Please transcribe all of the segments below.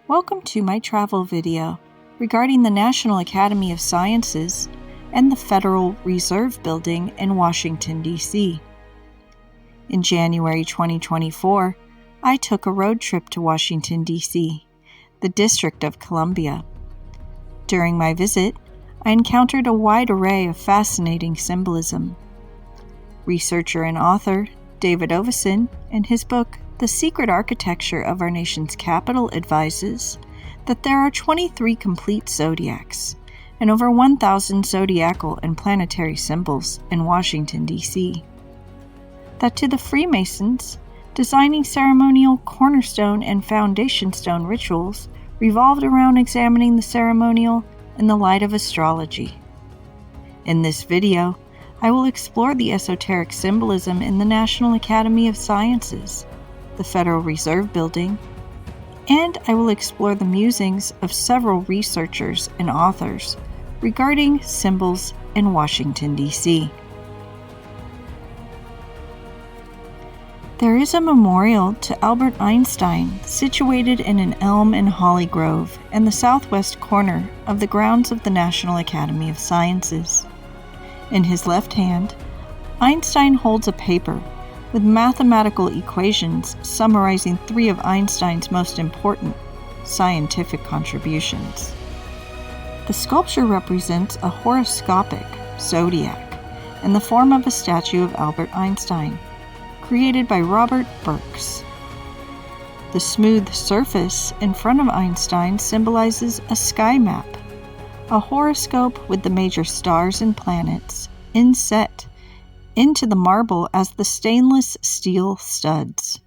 Welcome to my travel video regarding the National Academy of Sciences and the Federal Reserve Building in Washington, D.C. In January 2024, I took a road trip to Washington, D.C., the District of Columbia. During my visit, I encountered a wide array of fascinating symbolism. Researcher and author David Ovason, in his book, The Secret Architecture of Our Nation's Capital, advises that there are 23 complete zodiacs and over 1,000 zodiacal and planetary symbols in Washington, D.C. That to the Freemasons, designing ceremonial cornerstone and foundation stone rituals revolved around examining the ceremonial in the light of astrology. In this video, I will explore the esoteric symbolism in the National Academy of Sciences, the Federal Reserve Building, and I will explore the musings of several researchers and authors regarding symbols in Washington, D.C. There is a memorial to Albert Einstein situated in an elm and holly grove in the southwest corner of the grounds of the National Academy of Sciences. In his left hand, Einstein holds a paper with mathematical equations summarizing 3 of Einstein's most important scientific contributions. The sculpture represents a horoscopic zodiac in the form of a statue of Albert Einstein, created by Robert Burks. The smooth surface in front of Einstein symbolizes a sky map, a horoscope with the major stars and planets inset into the marble as the stainless steel studs.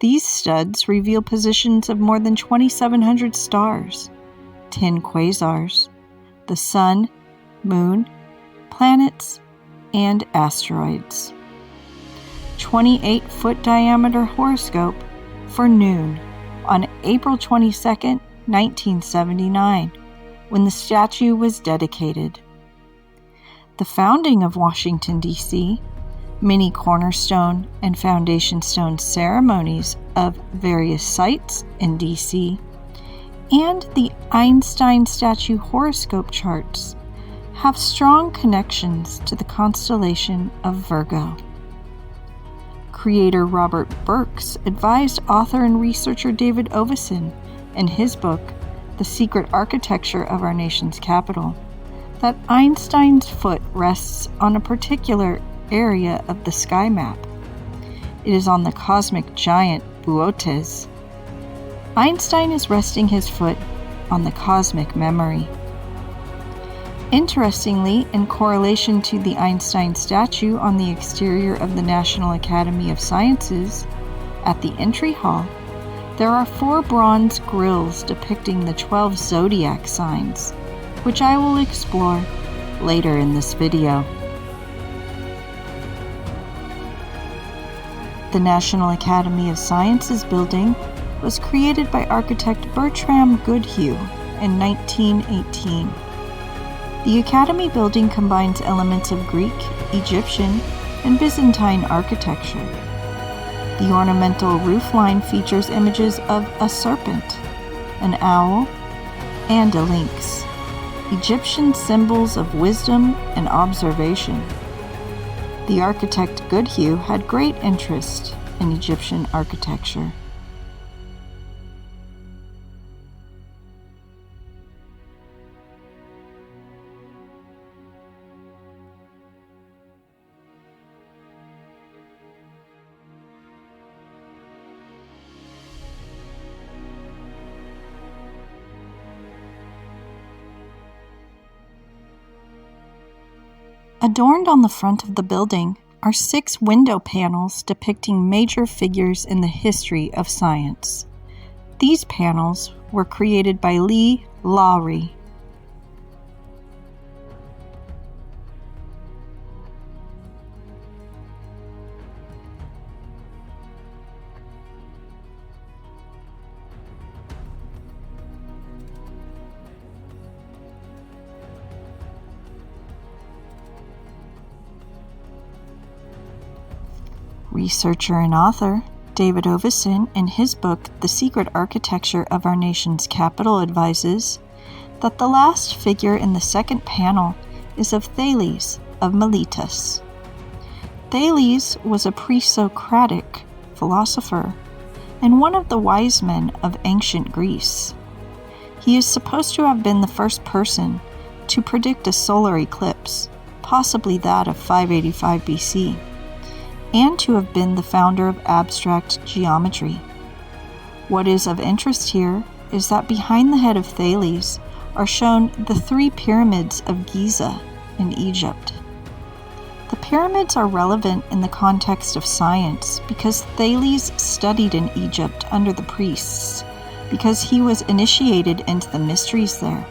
These studs reveal positions of more than 2,700 stars, 10 quasars, the Sun, Moon, planets, and asteroids. 28-foot diameter horoscope for noon on April 22, 1979, when the statue was dedicated. The founding of Washington, D.C., many cornerstone and foundation stone ceremonies of various sites in D.C., and the Einstein statue horoscope charts have strong connections to the constellation of Virgo. Creator Robert Burks advised author and researcher David Ovason in his book, The Secret Architecture of Our Nation's Capital, that Einstein's foot rests on a particular area of the sky map. It is on the cosmic giant Boötes. Einstein is resting his foot on the cosmic memory. Interestingly, in correlation to the Einstein statue on the exterior of the National Academy of Sciences, at the entry hall, there are 4 bronze grilles depicting the 12 zodiac signs, which I will explore later in this video. The National Academy of Sciences building was created by architect Bertram Goodhue in 1918. The Academy building combines elements of Greek, Egyptian, and Byzantine architecture. The ornamental roofline features images of a serpent, an owl, and a lynx, Egyptian symbols of wisdom and observation. The architect Goodhue had great interest in Egyptian architecture. Adorned on the front of the building are 6 window panels depicting major figures in the history of science. These panels were created by Lee Lowry. Researcher and author David Ovason, in his book The Secret Architecture of Our Nation's Capital, advises that the last figure in the second panel is of Thales of Miletus. Thales was a pre-Socratic philosopher and one of the wise men of ancient Greece. He is supposed to have been the first person to predict a solar eclipse, possibly that of 585 BC, and to have been the founder of abstract geometry. What is of interest here is that behind the head of Thales are shown the 3 pyramids of Giza in Egypt. The pyramids are relevant in the context of science because Thales studied in Egypt under the priests, because he was initiated into the mysteries there.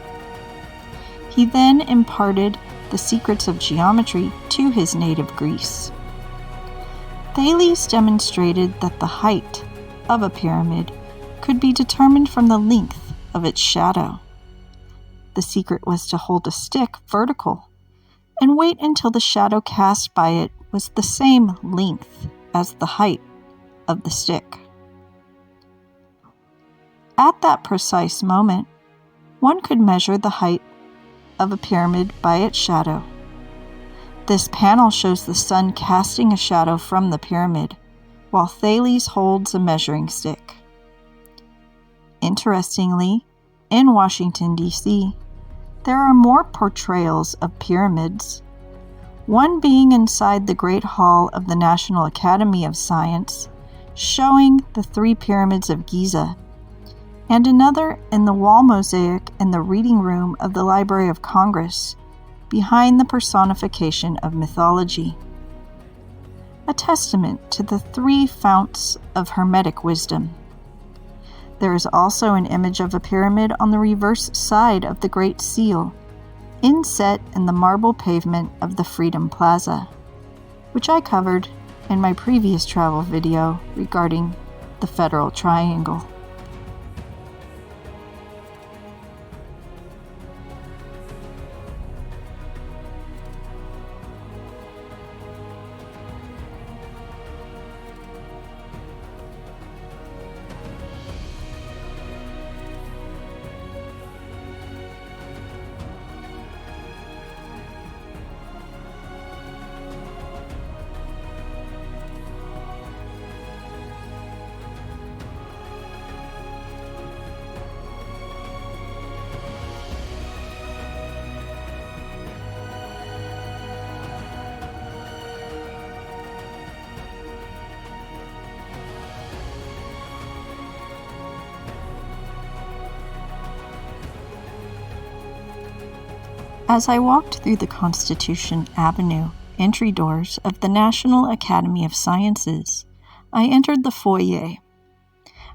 He then imparted the secrets of geometry to his native Greece. Thales demonstrated that the height of a pyramid could be determined from the length of its shadow. The secret was to hold a stick vertical and wait until the shadow cast by it was the same length as the height of the stick. At that precise moment, one could measure the height of a pyramid by its shadow. This panel shows the sun casting a shadow from the pyramid, while Thales holds a measuring stick. Interestingly, in Washington, D.C., there are more portrayals of pyramids, one being inside the Great Hall of the National Academy of Science, showing the 3 pyramids of Giza, and another in the wall mosaic in the reading room of the Library of Congress, behind the personification of mythology. A testament to the 3 founts of Hermetic wisdom. There is also an image of a pyramid on the reverse side of the Great Seal, inset in the marble pavement of the Freedom Plaza, which I covered in my previous travel video regarding the Federal Triangle. As I walked through the Constitution Avenue entry doors of the National Academy of Sciences, I entered the foyer.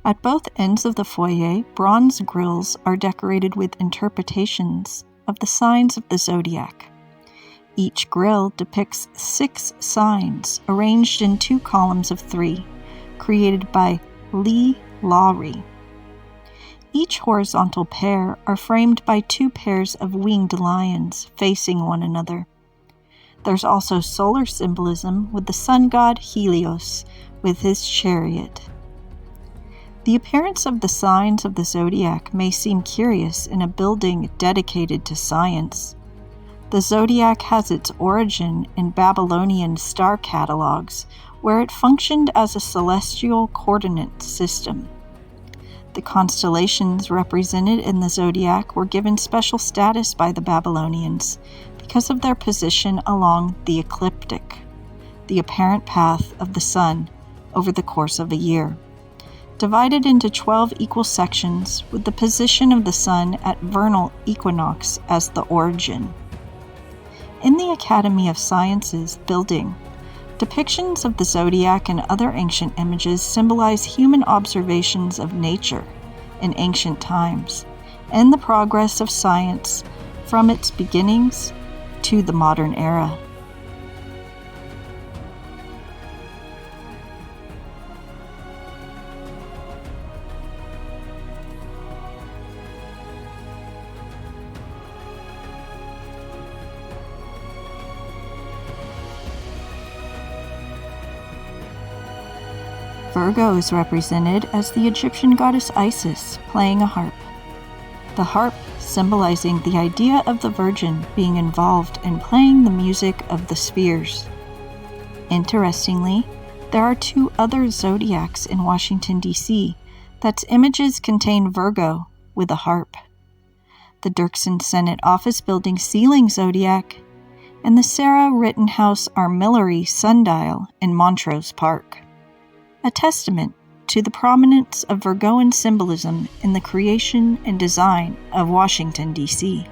At both ends of the foyer, bronze grilles are decorated with interpretations of the signs of the zodiac. Each grille depicts 6 signs arranged in 2 columns of 3, created by Lee Lowry. Each horizontal pair are framed by 2 pairs of winged lions facing one another. There's also solar symbolism with the sun god Helios with his chariot. The appearance of the signs of the zodiac may seem curious in a building dedicated to science. The zodiac has its origin in Babylonian star catalogs, where it functioned as a celestial coordinate system. The constellations represented in the zodiac were given special status by the Babylonians because of their position along the ecliptic, the apparent path of the sun over the course of a year, divided into 12 equal sections with the position of the sun at vernal equinox as the origin. In the Academy of Sciences building, depictions of the zodiac and other ancient images symbolize human observations of nature in ancient times and the progress of science from its beginnings to the modern era. Virgo is represented as the Egyptian goddess Isis playing a harp. The harp symbolizing the idea of the Virgin being involved in playing the music of the spheres. Interestingly, there are 2 other zodiacs in Washington, D.C. that's images contain Virgo with a harp. The Dirksen Senate Office Building ceiling zodiac and the Sarah Rittenhouse Armillary sundial in Montrose Park, a testament to the prominence of Virgoan symbolism in the creation and design of Washington, D.C.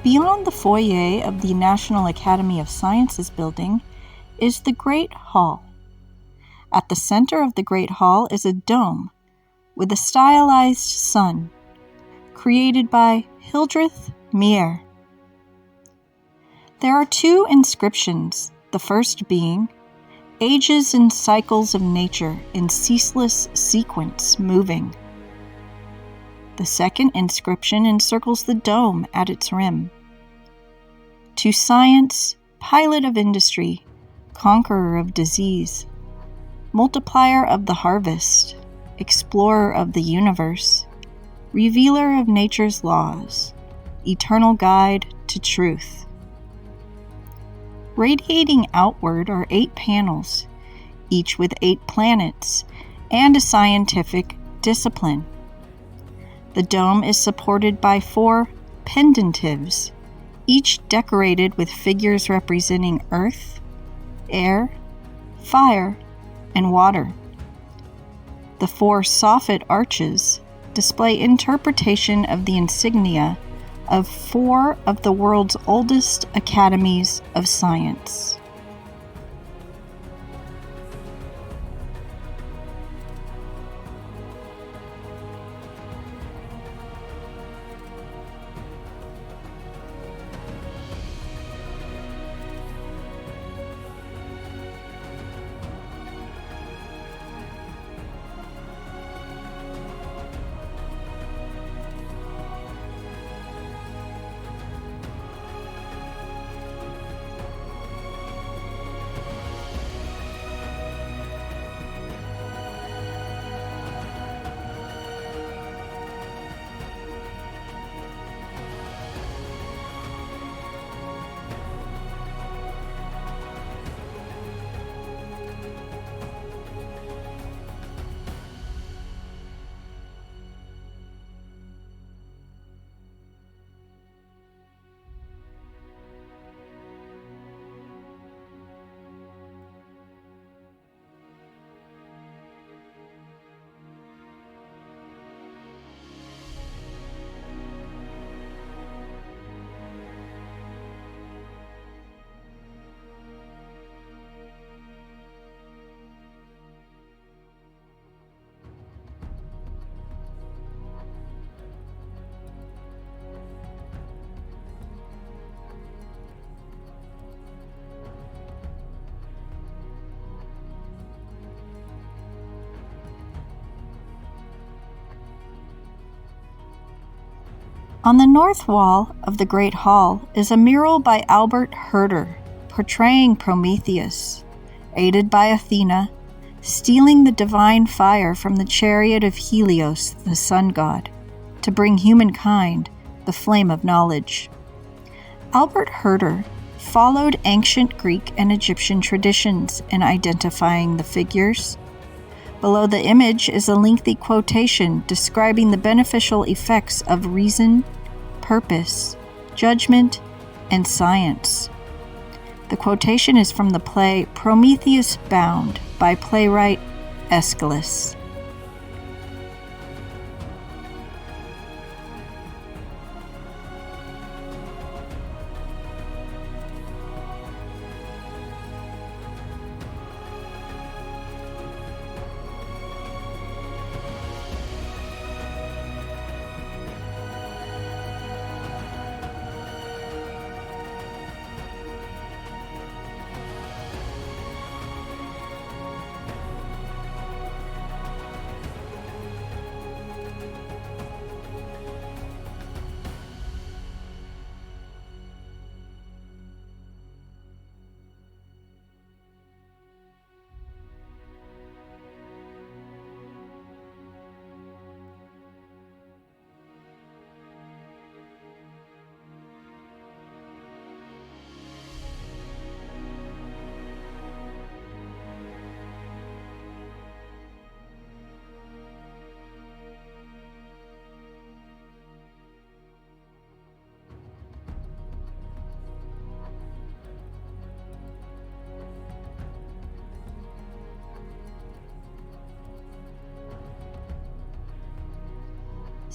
Beyond the foyer of the National Academy of Sciences building is the Great Hall. At the center of the Great Hall is a dome with a stylized sun, created by Hildreth Mier. There are 2 inscriptions, the first being, "Ages and cycles of nature in ceaseless sequence moving." The second inscription encircles the dome at its rim. "To science, pilot of industry, conqueror of disease, multiplier of the harvest, explorer of the universe, revealer of nature's laws, eternal guide to truth." Radiating outward are 8 panels, each with 8 planets and a scientific discipline. The dome is supported by 4 pendentives, each decorated with figures representing earth, air, fire, and water. The 4 soffit arches display interpretation of the insignia of 4 of the world's oldest academies of science. On the north wall of the Great Hall is a mural by Albert Herder portraying Prometheus, aided by Athena, stealing the divine fire from the chariot of Helios, the sun god, to bring humankind the flame of knowledge. Albert Herder followed ancient Greek and Egyptian traditions in identifying the figures. Below the image is a lengthy quotation describing the beneficial effects of reason, purpose, judgment, and science. The quotation is from the play Prometheus Bound by playwright Aeschylus.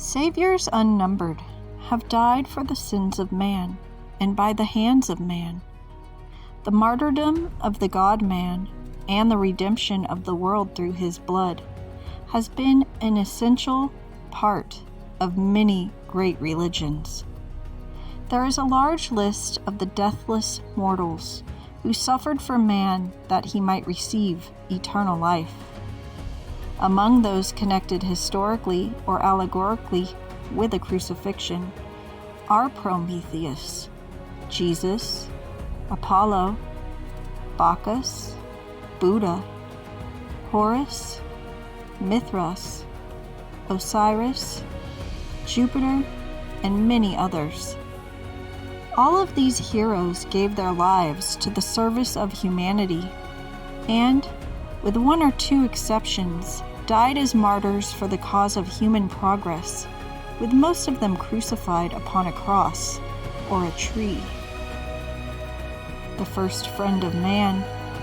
Saviors unnumbered have died for the sins of man, and by the hands of man. The martyrdom of the God-man and the redemption of the world through his blood has been an essential part of many great religions. There is a large list of the deathless mortals who suffered for man that he might receive eternal life. Among those connected historically or allegorically with the crucifixion are Prometheus, Jesus, Apollo, Bacchus, Buddha, Horus, Mithras, Osiris, Jupiter, and many others. All of these heroes gave their lives to the service of humanity and, with one or two exceptions, died as martyrs for the cause of human progress, with most of them crucified upon a cross or a tree. The first friend of man,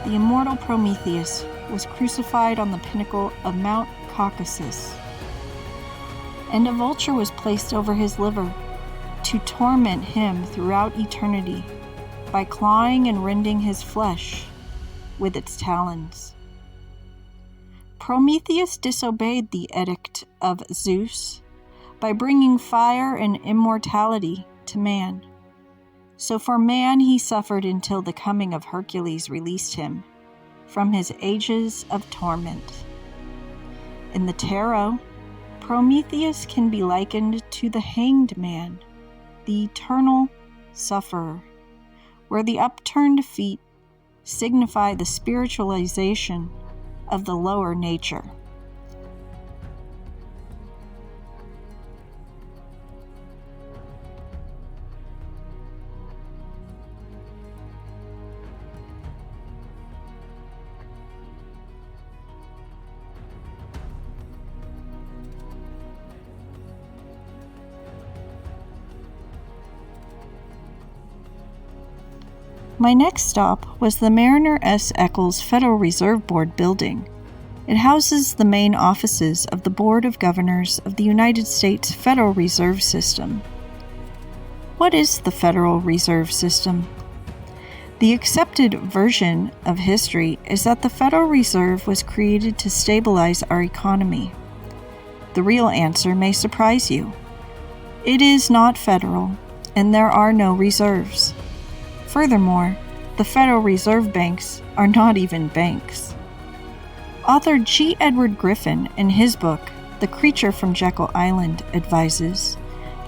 the immortal Prometheus, was crucified on the pinnacle of Mount Caucasus, and a vulture was placed over his liver to torment him throughout eternity by clawing and rending his flesh with its talons. Prometheus disobeyed the edict of Zeus by bringing fire and immortality to man. So for man he suffered until the coming of Hercules released him from his ages of torment. In the tarot, Prometheus can be likened to the hanged man, the eternal sufferer, where the upturned feet signify the spiritualization of the lower nature. My next stop was the Mariner S. Eccles Federal Reserve Board building. It houses the main offices of the Board of Governors of the United States Federal Reserve System. What is the Federal Reserve System? The accepted version of history is that the Federal Reserve was created to stabilize our economy. The real answer may surprise you. It is not federal, and there are no reserves. Furthermore, the Federal Reserve banks are not even banks. Author G. Edward Griffin, in his book, The Creature from Jekyll Island, advises,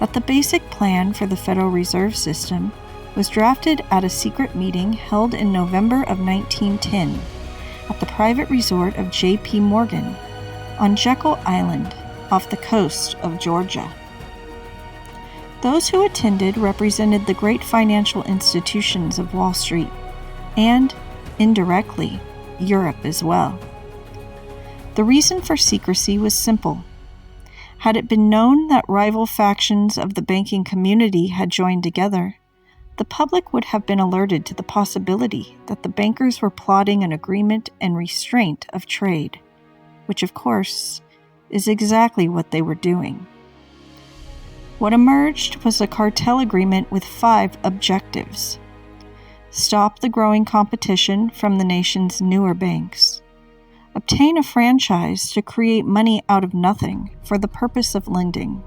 that the basic plan for the Federal Reserve System was drafted at a secret meeting held in November of 1910 at the private resort of J.P. Morgan on Jekyll Island off the coast of Georgia. Those who attended represented the great financial institutions of Wall Street and, indirectly, Europe as well. The reason for secrecy was simple. Had it been known that rival factions of the banking community had joined together, the public would have been alerted to the possibility that the bankers were plotting an agreement and restraint of trade, which, of course, is exactly what they were doing. What emerged was a cartel agreement with 5 objectives: stop the growing competition from the nation's newer banks, obtain a franchise to create money out of nothing for the purpose of lending,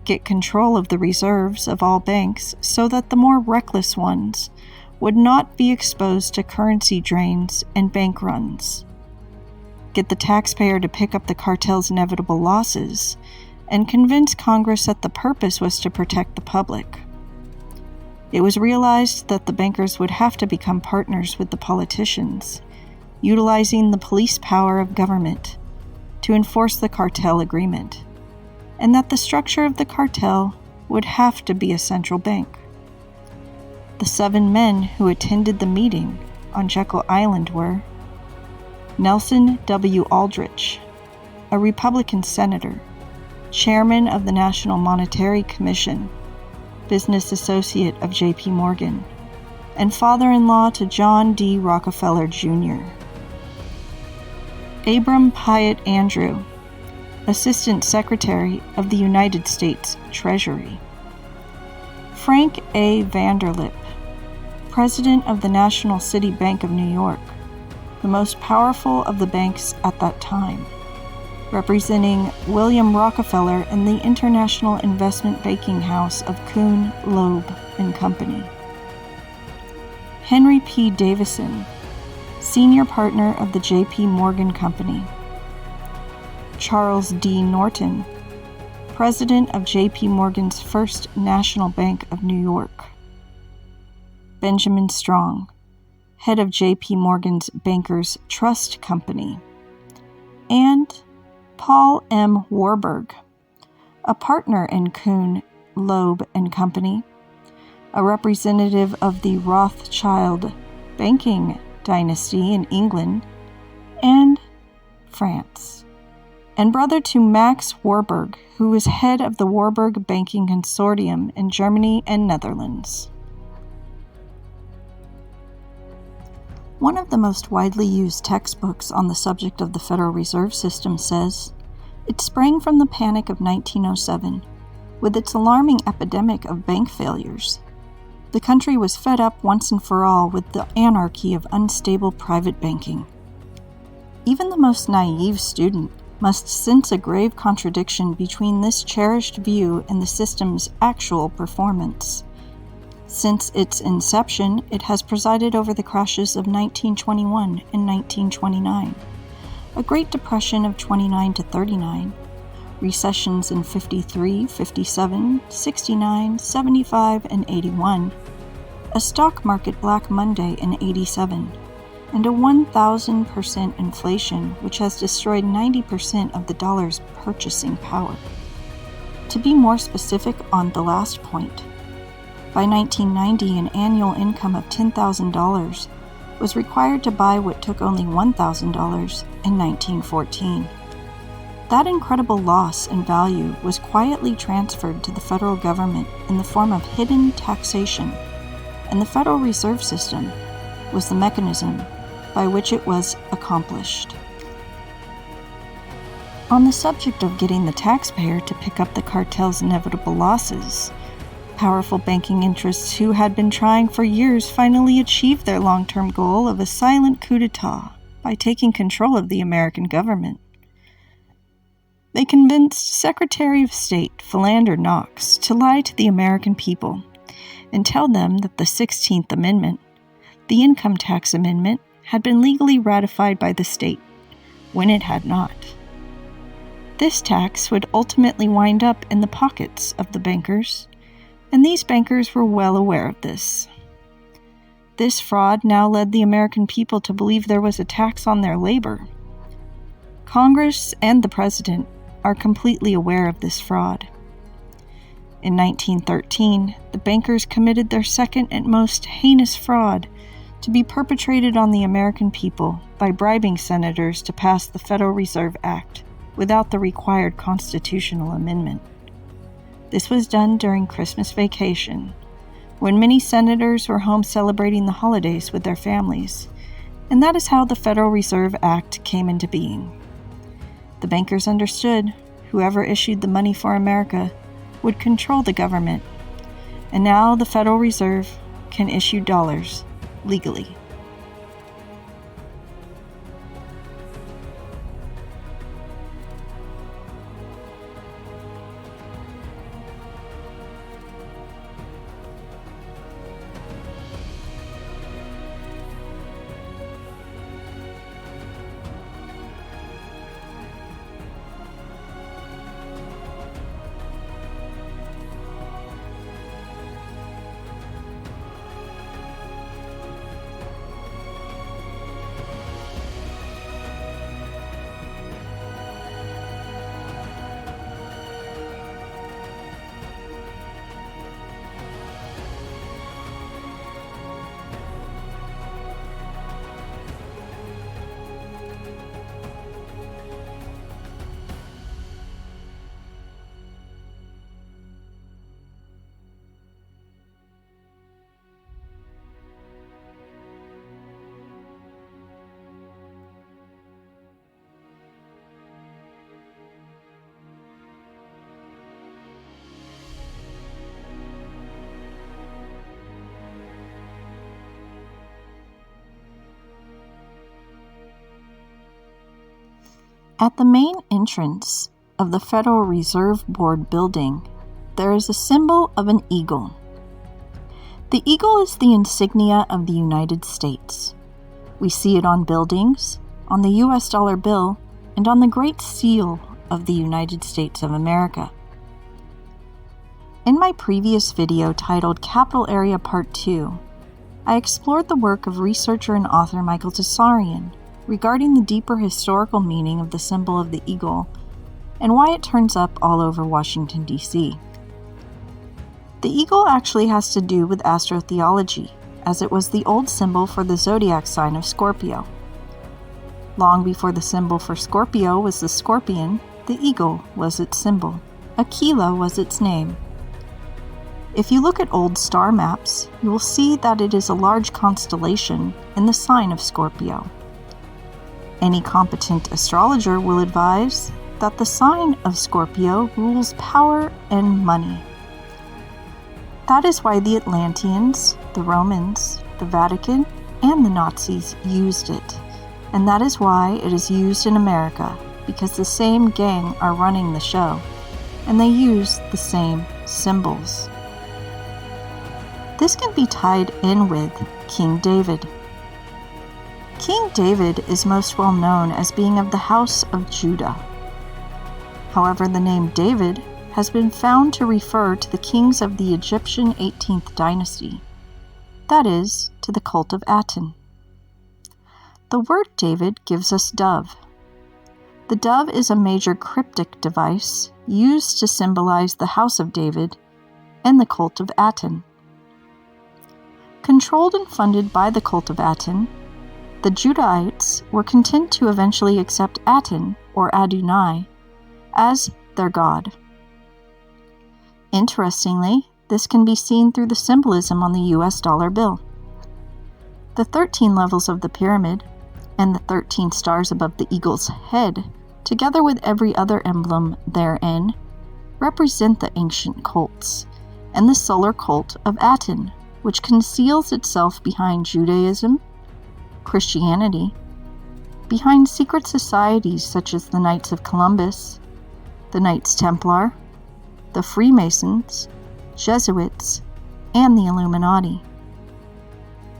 get control of the reserves of all banks so that the more reckless ones would not be exposed to currency drains and bank runs, get the taxpayer to pick up the cartel's inevitable losses, and convince Congress that the purpose was to protect the public. It was realized that the bankers would have to become partners with the politicians, utilizing the police power of government to enforce the cartel agreement, and that the structure of the cartel would have to be a central bank. The 7 men who attended the meeting on Jekyll Island were Nelson W. Aldrich, a Republican senator, chairman of the National Monetary Commission, business associate of J.P. Morgan, and father-in-law to John D. Rockefeller, Jr. Abram Piatt Andrew, Assistant Secretary of the United States Treasury. Frank A. Vanderlip, President of the National City Bank of New York, the most powerful of the banks at that time, representing William Rockefeller and the international investment banking house of Kuhn, Loeb and Company. Henry P. Davison, senior partner of the J.P. Morgan Company. Charles D. Norton, president of J.P. Morgan's First National Bank of New York. Benjamin Strong, head of J.P. Morgan's Bankers Trust Company. And Paul M. Warburg, a partner in Kuhn, Loeb and Company, a representative of the Rothschild banking dynasty in England and France, and brother to Max Warburg, who was head of the Warburg Banking Consortium in Germany and Netherlands. One of the most widely used textbooks on the subject of the Federal Reserve System says, it sprang from the panic of 1907, with its alarming epidemic of bank failures. The country was fed up once and for all with the anarchy of unstable private banking. Even the most naive student must sense a grave contradiction between this cherished view and the system's actual performance. Since its inception, it has presided over the crashes of 1921 and 1929, a Great Depression of 29 to 39, recessions in 53, 57, 69, 75, and 81, a stock market Black Monday in 87, and a 1,000% inflation which has destroyed 90% of the dollar's purchasing power. To be more specific on the last point, by 1990, an annual income of $10,000 was required to buy what took only $1,000 in 1914. That incredible loss in value was quietly transferred to the federal government in the form of hidden taxation, and the Federal Reserve System was the mechanism by which it was accomplished. On the subject of getting the taxpayer to pick up the cartel's inevitable losses, powerful banking interests who had been trying for years finally achieved their long-term goal of a silent coup d'etat by taking control of the American government. They convinced Secretary of State Philander Knox to lie to the American people and tell them that the 16th Amendment, the Income Tax Amendment, had been legally ratified by the state, when it had not. This tax would ultimately wind up in the pockets of the bankers, and these bankers were well aware of this. This fraud now led the American people to believe there was a tax on their labor. Congress and the President are completely aware of this fraud. In 1913, the bankers committed their second and most heinous fraud to be perpetrated on the American people by bribing senators to pass the Federal Reserve Act without the required constitutional amendment. This was done during Christmas vacation, when many senators were home celebrating the holidays with their families, and that is how the Federal Reserve Act came into being. The bankers understood whoever issued the money for America would control the government, and now the Federal Reserve can issue dollars legally. At the main entrance of the Federal Reserve Board building, there is a symbol of an eagle. The eagle is the insignia of the United States. We see it on buildings, on the US dollar bill, and on the Great Seal of the United States of America. In my previous video titled Capital Area Part 2, I explored the work of researcher and author Michael Tsarian regarding the deeper historical meaning of the symbol of the eagle and why it turns up all over Washington, D.C. The eagle actually has to do with astrotheology, as it was the old symbol for the zodiac sign of Scorpio. Long before the symbol for Scorpio was the scorpion, the eagle was its symbol. Aquila was its name. If you look at old star maps, you will see that it is a large constellation in the sign of Scorpio. Any competent astrologer will advise that the sign of Scorpio rules power and money. That is why the Atlanteans, the Romans, the Vatican, and the Nazis used it. And that is why it is used in America, because the same gang are running the show, and they use the same symbols. This can be tied in with King David. King David is most well known as being of the house of Judah. However, the name David has been found to refer to the kings of the Egyptian 18th dynasty, that is, to the cult of Aten. The word David gives us dove. The dove is a major cryptic device used to symbolize the house of David and the cult of Aten. Controlled and funded by the cult of Aten, the Judahites were content to eventually accept Aten, or Adonai, as their god. Interestingly, this can be seen through the symbolism on the US dollar bill. The 13 levels of the pyramid, and the 13 stars above the eagle's head, together with every other emblem therein, represent the ancient cults, and the solar cult of Aten, which conceals itself behind Judaism, Christianity, behind secret societies such as the Knights of Columbus, the Knights Templar, the Freemasons, Jesuits, and the Illuminati.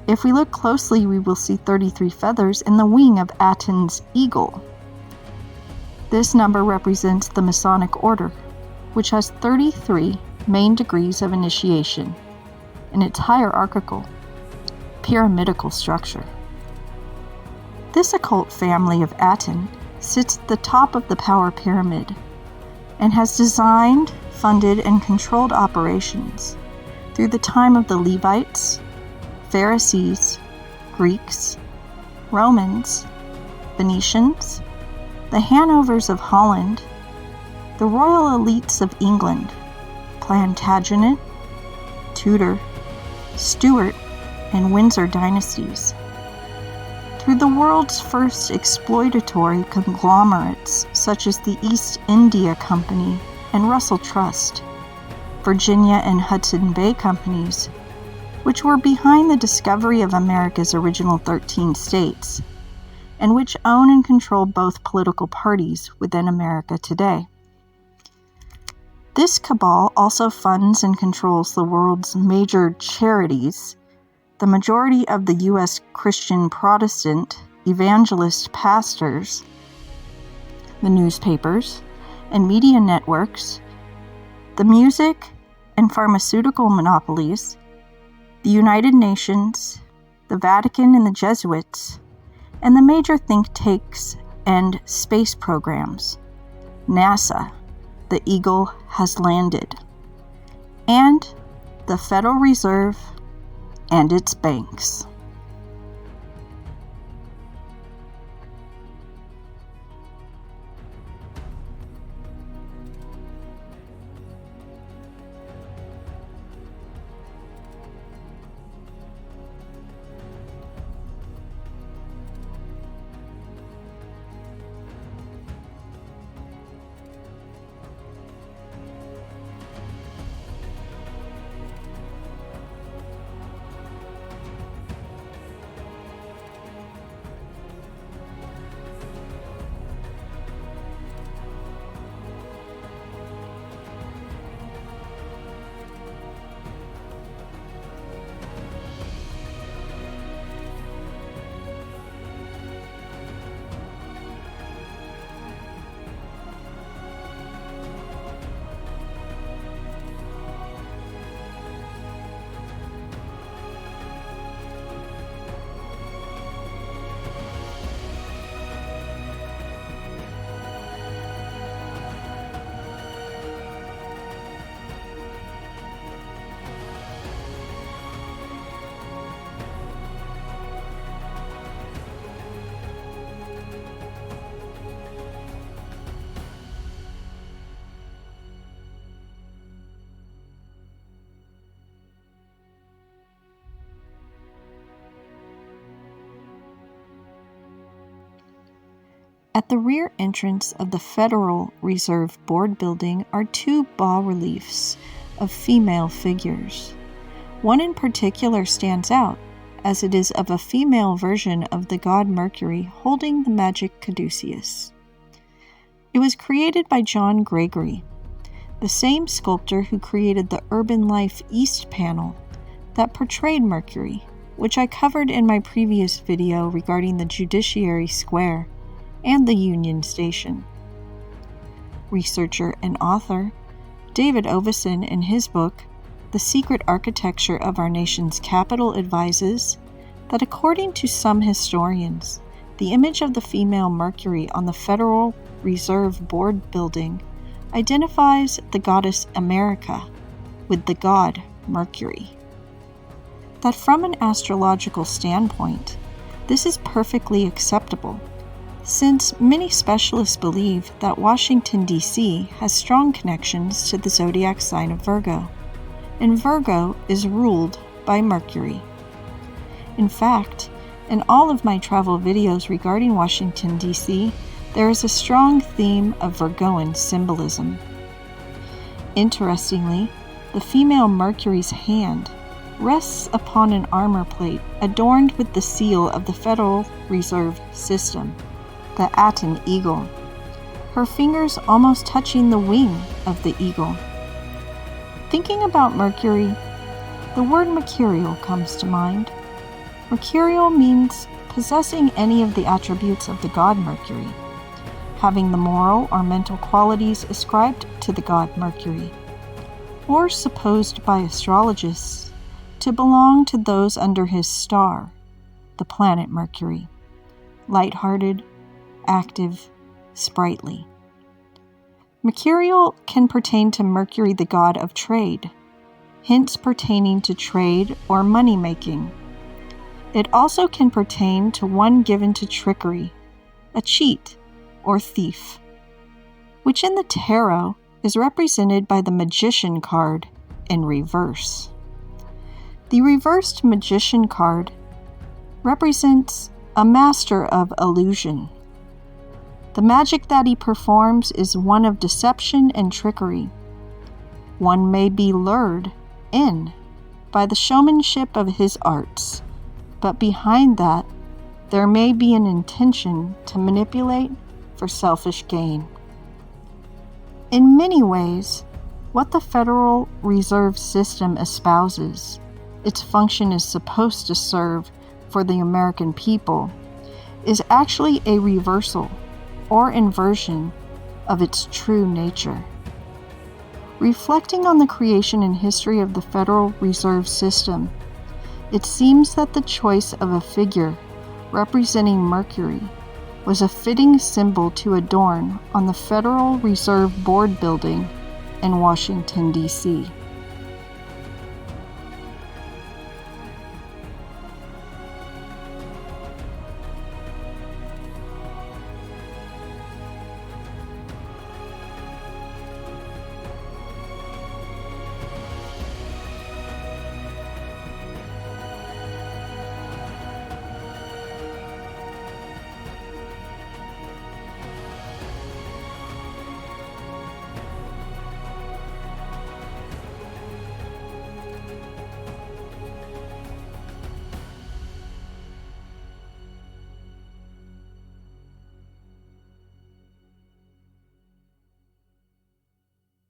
If we look closely, we will see 33 feathers in the wing of Aten's eagle. This number represents the Masonic order, which has 33 main degrees of initiation in its hierarchical, pyramidal structure. This occult family of Aten sits at the top of the power pyramid and has designed, funded, and controlled operations through the time of the Levites, Pharisees, Greeks, Romans, Venetians, the Hanovers of Holland, the royal elites of England, Plantagenet, Tudor, Stuart, and Windsor dynasties, through the world's first exploitatory conglomerates such as the East India Company and Russell Trust, Virginia and Hudson Bay Companies, which were behind the discovery of America's original 13 states, and which own and control both political parties within America today. This cabal also funds and controls the world's major charities, the majority of the U.S. Christian Protestant evangelist pastors, the newspapers and media networks, the music and pharmaceutical monopolies, the United Nations, the Vatican and the Jesuits, and the major think tanks and space programs, NASA, the Eagle has landed, and the Federal Reserve and its banks. At the rear entrance of the Federal Reserve Board building are two bas-reliefs of female figures. One in particular stands out, as it is of a female version of the god Mercury holding the magic caduceus. It was created by John Gregory, the same sculptor who created the Urban Life East panel that portrayed Mercury, which I covered in my previous video regarding the Judiciary Square and the Union Station. Researcher and author David Ovason, in his book, The Secret Architecture of Our Nation's Capital, advises that according to some historians, the image of the female Mercury on the Federal Reserve Board building identifies the goddess America with the god Mercury. That from an astrological standpoint, this is perfectly acceptable, since many specialists believe that Washington, D.C. has strong connections to the zodiac sign of Virgo, and Virgo is ruled by Mercury. In fact, in all of my travel videos regarding Washington, D.C., there is a strong theme of Virgoan symbolism. Interestingly, the female Mercury's hand rests upon an armor plate adorned with the seal of the Federal Reserve System, the Aten eagle, her fingers almost touching the wing of the eagle. Thinking about Mercury, the word mercurial comes to mind. Mercurial means possessing any of the attributes of the god Mercury. having the moral or mental qualities ascribed to the god Mercury, or supposed by astrologists to belong to those under his star, the planet Mercury, light-hearted, active, sprightly. Mercurial can pertain to Mercury, the god of trade, hence pertaining to trade or money-making. It also can pertain to one given to trickery, a cheat or thief, which in the tarot is represented by the Magician card in reverse. The reversed Magician card represents a master of illusion. The magic that he performs is one of deception and trickery. One may be lured in by the showmanship of his arts, but behind that, there may be an intention to manipulate for selfish gain. In many ways, what the Federal Reserve System espouses, its function is supposed to serve for the American people, is actually a reversal or inversion of its true nature. Reflecting on the creation and history of the Federal Reserve System, it seems that the choice of a figure representing Mercury was a fitting symbol to adorn on the Federal Reserve Board building in Washington, D.C.